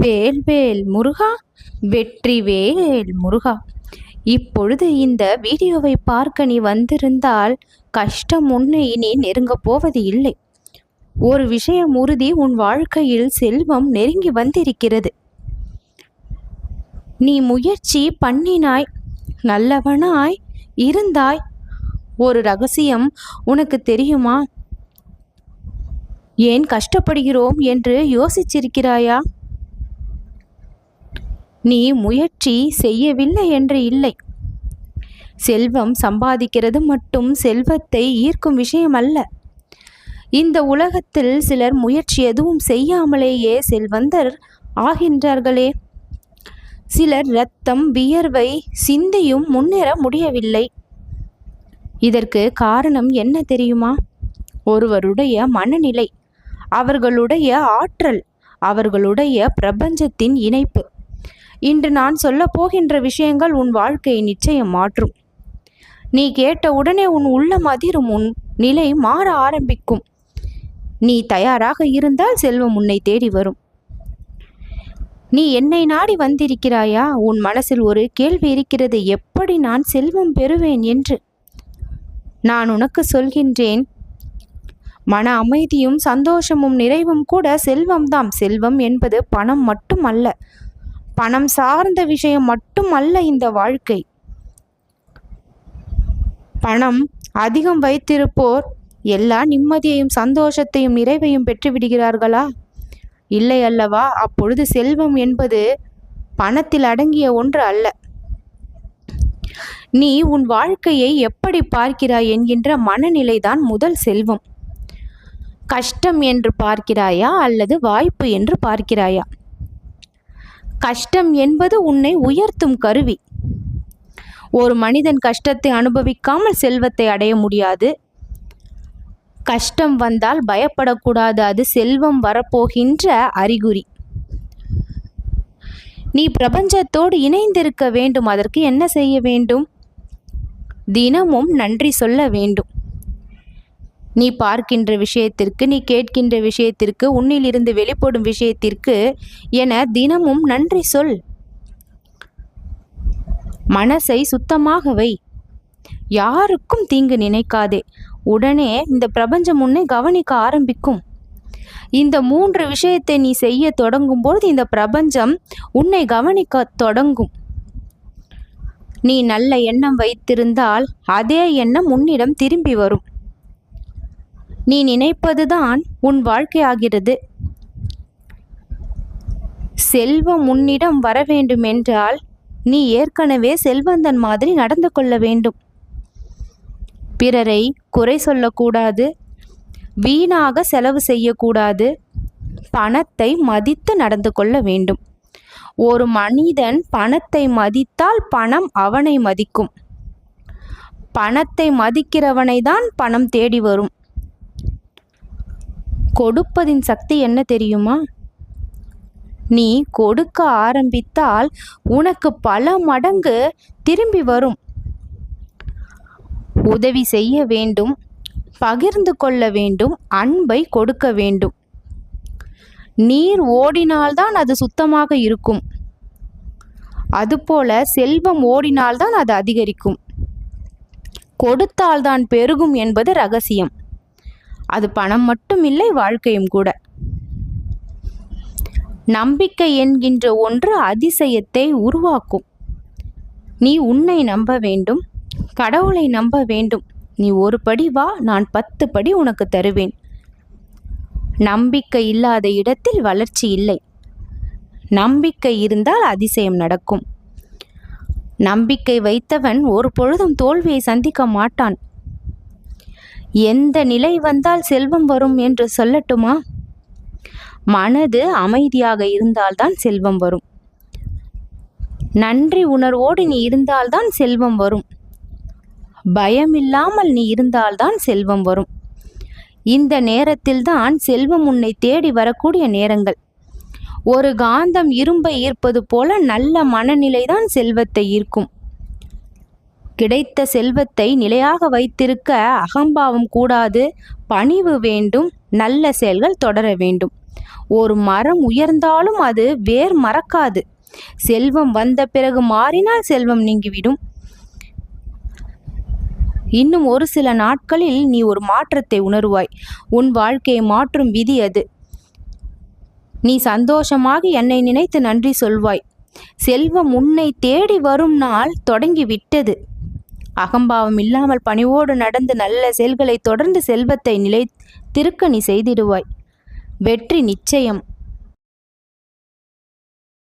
வேல் வேல் முருகா, வெற்றி வேல் முருகா. இப்பொழுது இந்த வீடியோவை பார்க்க நீ வந்திருந்தால் கஷ்டம் உன்னை இனி நெருங்கப் போவது இல்லை. ஒரு விஷயம் உறுதி, உன் வாழ்க்கையில் செல்வம் நெருங்கி வந்திருக்கிறது. நீ முயற்சி பண்ணினாய், நல்லவனாய் இருந்தாய். ஒரு ரகசியம் உனக்கு தெரியுமா? ஏன் கஷ்டப்படுகிறோம் என்று யோசிச்சிருக்கிறாயா? நீ முயற்சி செய்யவில்லை என்று இல்லை. செல்வம் சம்பாதிக்கிறது மட்டும் செல்வத்தை ஈர்க்கும் விஷயம் அல்ல. இந்த உலகத்தில் சிலர் முயற்சி எதுவும் செய்யாமலேயே செல்வந்தர் ஆகின்றார்களே. சிலர் இரத்தம் வியர்வை சிந்தியும் முன்னேற முடியவில்லை. இதற்கு காரணம் என்ன தெரியுமா? ஒருவருடைய மனநிலை, அவர்களுடைய ஆற்றல், அவர்களுடைய பிரபஞ்சத்தின் இணைப்பு. இன்று நான் சொல்ல போகின்ற விஷயங்கள் உன் வாழ்க்கையை நிச்சயம் மாற்றும். நீ கேட்ட உடனே உன் உள்ளம் அதிரும், உன் நிலை மாற ஆரம்பிக்கும். நீ தயாராக இருந்தால் செல்வம் உன்னை தேடி வரும். நீ என்னை நாடி வந்திருக்கிறாயா? உன் மனசில் ஒரு கேள்வி இருக்கிறது, எப்படி நான் செல்வம் பெறுவேன் என்று. நான் உனக்கு சொல்கின்றேன், மன அமைதியும் சந்தோஷமும் நிறைவும் கூட செல்வம்தான். செல்வம் என்பது பணம் மட்டும் அல்ல, பணம் சார்ந்த விஷயம் மட்டும் அல்ல. இந்த வாழ்க்கை, பணம் அதிகம் வைத்திருப்போர் எல்லா நிம்மதியையும் சந்தோஷத்தையும் நிறைவையும் பெற்று விடுகிறார்களா? இல்லை அல்லவா? அப்பொழுது செல்வம் என்பது பணத்தில் அடங்கிய ஒன்று அல்ல. நீ உன் வாழ்க்கையை எப்படி பார்க்கிறாய் என்கின்ற மனநிலைதான் முதல் செல்வம். கஷ்டம் என்று பார்க்கிறாயா அல்லது வாய்ப்பு என்று பார்க்கிறாயா? கஷ்டம் என்பது உன்னை உயர்த்தும் கருவி. ஒரு மனிதன் கஷ்டத்தை அனுபவிக்காமல் செல்வத்தை அடைய முடியாது. கஷ்டம் வந்தால் பயப்படக்கூடாது, அது செல்வம் வரப்போகின்ற அறிகுறி. நீ பிரபஞ்சத்தோடு இணைந்திருக்க வேண்டும். அதற்கு என்ன செய்ய வேண்டும்? தினமும் நன்றி சொல்ல வேண்டும். நீ பார்க்கின்ற விஷயத்திற்கு, நீ கேட்கின்ற விஷயத்திற்கு, உன்னிலிருந்து வெளிப்படும் விஷயத்திற்கு என தினமும் நன்றி சொல். மனசை சுத்தமாக வை. யாருக்கும் தீங்கு நினைக்காதே. உடனே இந்த பிரபஞ்சம் உன்னை கவனிக்க ஆரம்பிக்கும். இந்த 3 விஷயத்தை நீ செய்ய தொடங்கும் பொழுது இந்த பிரபஞ்சம் உன்னை கவனிக்க தொடங்கும். நீ நல்ல எண்ணம் வைத்திருந்தால் அதே எண்ணம் உன்னிடம் திரும்பி வரும். நீ நினைப்பதுதான் உன் வாழ்க்கையாகிறது. செல்வம் உன்னிடம் வர வேண்டும் என்றால் நீ ஏற்கனவே செல்வந்தன் மாதிரி நடந்து கொள்ள வேண்டும். பிறரை குறை சொல்லக்கூடாது, வீணாக செலவு செய்யக்கூடாது, பணத்தை மதித்து நடந்து கொள்ள வேண்டும். ஒரு மனிதன் பணத்தை மதித்தால் பணம் அவனை மதிக்கும். பணத்தை மதிக்கிறவனை தான் பணம் தேடி வரும். கொடுப்பதின் சக்தி என்ன தெரியுமா? நீ கொடுக்க ஆரம்பித்தால் உனக்கு பல மடங்கு திரும்பி வரும். உதவி செய்ய வேண்டும், பகிர்ந்து கொள்ள வேண்டும், அன்பை கொடுக்க வேண்டும். நீர் ஓடினால்தான் அது சுத்தமாக இருக்கும். அதுபோல செல்வம் ஓடினால்தான் அது அதிகரிக்கும். கொடுத்தால்தான் பெருகும் என்பது ரகசியம். அது பணம் மட்டும் இல்லை, வாழ்க்கையும் கூட. நம்பிக்கை என்கின்ற ஒன்று அதிசயத்தை உருவாக்கும். நீ உன்னை நம்ப வேண்டும், கடவுளை நம்ப வேண்டும். நீ ஒரு படி வா, நான் 10 படி உனக்கு தருவேன். நம்பிக்கை இல்லாத இடத்தில் வளர்ச்சி இல்லை. நம்பிக்கை இருந்தால் அதிசயம் நடக்கும். நம்பிக்கை வைத்தவன் ஒரு பொழுதும் தோல்வியை சந்திக்க மாட்டான். எந்த நிலை வந்தால் செல்வம் வரும் என்று சொல்லட்டுமா? மனது அமைதியாக இருந்தால்தான் செல்வம் வரும். நன்றி உணர்வோடு நீ இருந்தால்தான் செல்வம் வரும். பயமில்லாமல் நீ இருந்தால்தான் செல்வம் வரும். இந்த நேரத்தில்தான் செல்வம் உன்னை தேடி வரக்கூடிய நேரங்கள். ஒரு காந்தம் இரும்பை ஈர்ப்பது போல நல்ல மனநிலைதான் செல்வத்தை ஈர்க்கும். கிடைத்த செல்வத்தை நிலையாக வைத்திருக்க அகம்பாவம் கூடாது, பணிவு வேண்டும், நல்ல செயல்கள் தொடர வேண்டும். ஒரு மரம் உயர்ந்தாலும் அது வேர் மறக்காது. செல்வம் வந்த பிறகு மாறினால் செல்வம் நீங்கிவிடும். இன்னும் ஒரு சில நாட்களில் நீ ஒரு மாற்றத்தை உணருவாய். உன் வாழ்க்கையை மாற்றும் விதி அது. நீ சந்தோஷமாக என்னை நினைத்து நன்றி சொல்வாய். செல்வம் உன்னை தேடி வரும் நாள் தொடங்கிவிட்டது. அகம்பாவம் இல்லாமல் பணிவோடு நடந்து நல்ல செயல்களை தொடர்ந்து செல்வத்தை நிலைத்திருக்க நீ செய்திடுவாய். வெற்றி நிச்சயம்.